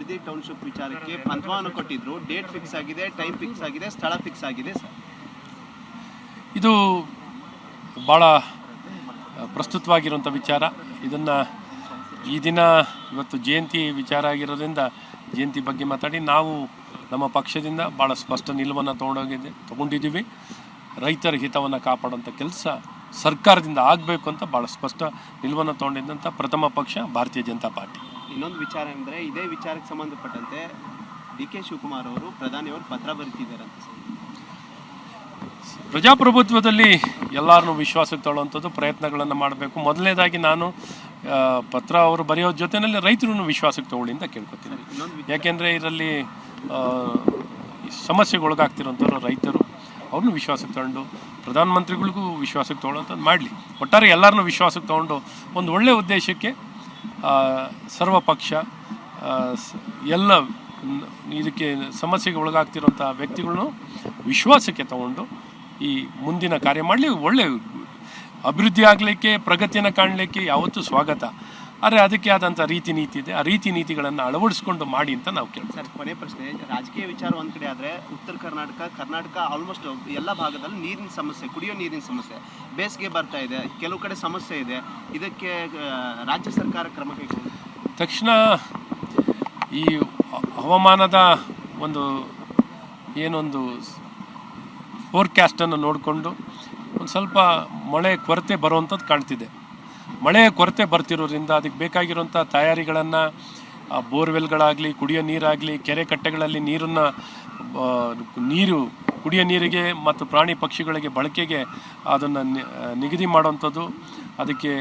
Bidadi township ವಿಚಾರಕ್ಕೆ ಪಂಥವನ್ನು ಕೊಟ್ಟಿದ್ರು. Date fix ಆಗಿದೆ, ಟೈಮ್ ಫಿಕ್ಸ್ ಆಗಿದೆ, ಸ್ಥಳ ಫಿಕ್ಸ್ ಆಗಿದೆ ಸರ್. ಇದು ಭಾಳ ಪ್ರಸ್ತುತವಾಗಿರುವಂಥ ವಿಚಾರ. ಇದನ್ನು ಈ ದಿನ ಇವತ್ತು ಜಯಂತಿ ವಿಚಾರ ಆಗಿರೋದ್ರಿಂದ ಜಯಂತಿ ಬಗ್ಗೆ ಮಾತಾಡಿ ನಾವು ನಮ್ಮ ಪಕ್ಷದಿಂದ ಭಾಳ ಸ್ಪಷ್ಟ ನಿಲುವನ್ನು ತಗೊಂಡಿದ್ದೀವಿ. ರೈತರ ಹಿತವನ್ನು ಕಾಪಾಡುವಂಥ ಕೆಲಸ ಸರ್ಕಾರದಿಂದ ಆಗಬೇಕು ಅಂತ ಭಾಳ ಸ್ಪಷ್ಟ ನಿಲುವನ್ನು ತಗೊಂಡಿದ್ದಂಥ ಪ್ರಥಮ ಪಕ್ಷ ಭಾರತೀಯ ಜನತಾ ಪಾರ್ಟಿ. ಇನ್ನೊಂದು ವಿಚಾರ ಅಂದರೆ ಇದೇ ವಿಚಾರಕ್ಕೆ ಸಂಬಂಧಪಟ್ಟಂತೆ ಡಿ ಕೆ ಶಿವಕುಮಾರ್ ಅವರು ಪ್ರಧಾನಿಯವರು ಪತ್ರ ಬರೀತಿದ್ದಾರೆ ಅಂತ ಸರ್. ಪ್ರಜಾಪ್ರಭುತ್ವದಲ್ಲಿ ಎಲ್ಲರನ್ನೂ ವಿಶ್ವಾಸಕ್ಕೆ ತಗೊಳ್ಳುವಂಥದ್ದು ಪ್ರಯತ್ನಗಳನ್ನು ಮಾಡಬೇಕು. ಮೊದಲನೇದಾಗಿ ನಾನು ಪತ್ರ ಅವರು ಬರೆಯೋ ಜೊತೆಯಲ್ಲಿ ರೈತರನ್ನು ವಿಶ್ವಾಸಕ್ಕೆ ತಗೊಳ್ಳಿ ಅಂತ ಕೇಳ್ಕೊತೀನಿ. ಯಾಕೆಂದರೆ ಇದರಲ್ಲಿ ಸಮಸ್ಯೆಗೊಳಗಾಗ್ತಿರೋಂಥವ್ರು ರೈತರು, ಅವ್ರನ್ನೂ ವಿಶ್ವಾಸಕ್ಕೆ ತಗೊಂಡು ಪ್ರಧಾನಮಂತ್ರಿಗಳಿಗೂ ವಿಶ್ವಾಸಕ್ಕೆ ತೊಗೊಳ್ಳೋಂಥದ್ದು ಮಾಡಲಿ. ಒಟ್ಟಾರೆ ಎಲ್ಲರನ್ನೂ ವಿಶ್ವಾಸಕ್ಕೆ ತೊಗೊಂಡು ಒಂದು ಒಳ್ಳೆಯ ಉದ್ದೇಶಕ್ಕೆ ಸರ್ವ ಪಕ್ಷ ಎಲ್ಲ ಇದಕ್ಕೆ ಸಮಸ್ಯೆಗೆ ಒಳಗಾಗ್ತಿರೋಂಥ ವ್ಯಕ್ತಿಗಳನ್ನು ವಿಶ್ವಾಸಕ್ಕೆ ತಗೊಂಡು ಈ ಮುಂದಿನ ಕಾರ್ಯ ಮಾಡಲಿ. ಒಳ್ಳೆಯ ಅಭಿವೃದ್ಧಿ ಆಗಲಿಕ್ಕೆ, ಪ್ರಗತಿಯನ್ನು ಕಾಣಲಿಕ್ಕೆ ಯಾವತ್ತೂ ಸ್ವಾಗತ. ಆದರೆ ಅದಕ್ಕೆ ಆದಂಥ ರೀತಿ ನೀತಿ ಇದೆ, ಆ ರೀತಿ ನೀತಿಗಳನ್ನು ಅಳವಡಿಸ್ಕೊಂಡು ಮಾಡಿ ಅಂತ ನಾವು ಕೇಳ್ತೀವಿ. ಸರ್, ಕೊನೆ ಪ್ರಶ್ನೆ. ರಾಜಕೀಯ ವಿಚಾರ ಒಂದು ಕಡೆ ಆದರೆ ಉತ್ತರ ಕರ್ನಾಟಕ ಆಲ್ಮೋಸ್ಟ್ ಎಲ್ಲ ಭಾಗದಲ್ಲಿ ನೀರಿನ ಸಮಸ್ಯೆ, ಕುಡಿಯೋ ನೀರಿನ ಸಮಸ್ಯೆ, ಬೇಸಿಗೆ ಬರ್ತಾ ಇದೆ, ಕೆಲವು ಕಡೆ ಸಮಸ್ಯೆ ಇದೆ. ಇದಕ್ಕೆ ರಾಜ್ಯ ಸರ್ಕಾರ ಕ್ರಮ ಕೈಗೊಳ್ಳುತ್ತೆ. ತಕ್ಷಣ ಈ ಹವಾಮಾನದ ಏನೊಂದು ಫೋರ್ಕ್ಯಾಸ್ಟನ್ನು ನೋಡಿಕೊಂಡು ಒಂದು ಸ್ವಲ್ಪ ಮಳೆ ಕೊರತೆ ಬರುವಂಥದ್ದು ಕಾಣ್ತಿದೆ. ಮಳೆ ಕೊರತೆ ಬರ್ತಿರೋದ್ರಿಂದ ಅದಕ್ಕೆ ಬೇಕಾಗಿರುವಂಥ ತಯಾರಿಗಳನ್ನು ಬೋರ್ವೆಲ್ಗಳಾಗಲಿ, ಕುಡಿಯೋ ನೀರಾಗಲಿ, ಕೆರೆ ಕಟ್ಟೆಗಳಲ್ಲಿ ನೀರು ಕುಡಿಯೋ ನೀರಿಗೆ ಮತ್ತು ಪ್ರಾಣಿ ಪಕ್ಷಿಗಳಿಗೆ ಬಳಕೆಗೆ ಅದನ್ನು ನಿಗದಿ ಮಾಡುವಂಥದ್ದು, ಅದಕ್ಕೆ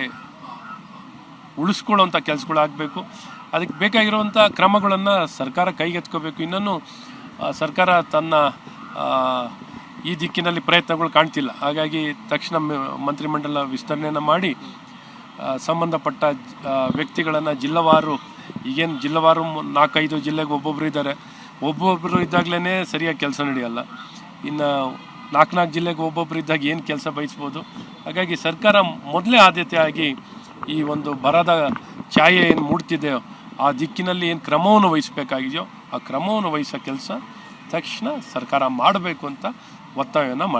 ಉಳಿಸ್ಕೊಳ್ಳೋವಂಥ ಕೆಲಸಗಳಾಗಬೇಕು. ಅದಕ್ಕೆ ಬೇಕಾಗಿರುವಂಥ ಕ್ರಮಗಳನ್ನು ಸರ್ಕಾರ ಕೈಗೆತ್ಕೋಬೇಕು. ಇನ್ನೂ ಸರ್ಕಾರ ತನ್ನ ಈ ದಿಕ್ಕಿನಲ್ಲಿ ಪ್ರಯತ್ನಗಳು ಕಾಣ್ತಿಲ್ಲ. ಹಾಗಾಗಿ ತಕ್ಷಣ ಮಂತ್ರಿಮಂಡಲ ವಿಸ್ತರಣೆಯನ್ನು ಮಾಡಿ ಸಂಬಂಧಪಟ್ಟ ವ್ಯಕ್ತಿಗಳನ್ನು ಜಿಲ್ಲಾವಾರು, ಈಗೇನು ಜಿಲ್ಲಾವಾರು 4-5 ಜಿಲ್ಲೆಗೆ ಒಬ್ಬೊಬ್ಬರು ಇದ್ದಾರೆ. ಒಬ್ಬೊಬ್ಬರು ಇದ್ದಾಗಲೇ ಸರಿಯಾಗಿ ಕೆಲಸ ನಡೆಯಲ್ಲ. ಇನ್ನು 4 ಜಿಲ್ಲೆಗೆ ಒಬ್ಬೊಬ್ಬರು ಇದ್ದಾಗ ಏನು ಕೆಲಸ ಬಯಸ್ಬೋದು. ಹಾಗಾಗಿ ಸರ್ಕಾರ ಮೊದಲೇ ಆದ್ಯತೆಯಾಗಿ ಈ ಒಂದು ಬರದ ಛಾಯೆ ಏನು ಮೂಡ್ತಿದೆಯೋ ಆ ದಿಕ್ಕಿನಲ್ಲಿ ಏನು ಕ್ರಮವನ್ನು ವಹಿಸಬೇಕಾಗಿದೆಯೋ ಆ ಕ್ರಮವನ್ನು ವಹಿಸೋ ಕೆಲಸ ತಕ್ಷಣ ಸರ್ಕಾರ ಮಾಡಬೇಕು ಅಂತ ಒತ್ತಾಯವನ್ನು ಮಾಡಿ.